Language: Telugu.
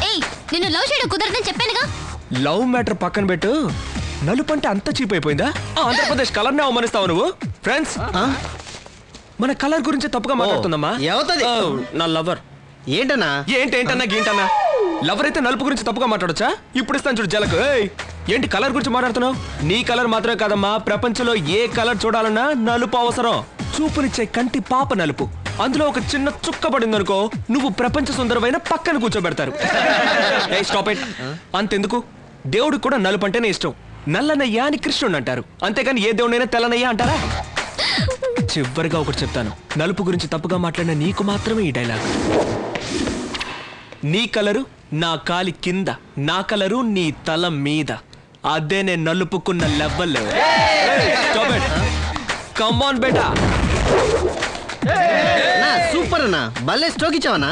ఏయ్ నిన్ను లవ్ చేయడం కుదరదని చెప్పానుగా. లవ్ మ్యాటర్ పక్కన పెట్టు, నలుపు అంటే అంత చీప్ అయిపోయిందా? ఆంధ్రప్రదేశ్ కలర్ నే అవమానిస్తావు నువ్వు. ఫ్రెండ్స్, మన కలర్ గురించి తప్పుగా మాట్లాడుతుందమ్మా. నా లవర్. ఏంటన్నా? ఏంటన్నా గీంటన్నా? లవర్ అయితే నలుపు గురించి తప్పుగా మాట్లాడొచ్చా? ఇప్పుడు ఇస్తాను చూడు జలకు. ఏంటి కలర్ గురించి మాట్లాడుతున్నావు? నీ కలర్ మాత్రమే కాదమ్మా, ప్రపంచంలో ఏ కలర్ చూడాలన్నా నలుపు అవసరం. చూపునిచ్చే కంటి పాప నలుపు. అందులో ఒక చిన్న చుక్క పడిందనుకో, నువ్వు ప్రపంచ సుందరమైన పక్కన కూర్చోబెడతారు. Stop it. అంతెందుకు, దేవుడికి కూడా నలుపు అంటేనే ఇష్టం. నల్లనయ్య అని కృష్ణుడు అంటారు, అంతేకాని ఏ దేవుడైనా తెల్లనయ్య అంటారా? చివరిగా ఒకటి చెప్తాను, నలుపు గురించి తప్పుగా మాట్లాడిన నీకు మాత్రమే ఈ డైలాగ్. నీ కలరు నా కాలి కింద, నా కలరు నీ తల మీద. అదే నేను నలుపుకున్న లెవెల్. కమ్ ఆన్ బేటా. సూపర్ అన్నా, భలే స్ట్రోక్ ఇచ్చావన్నా.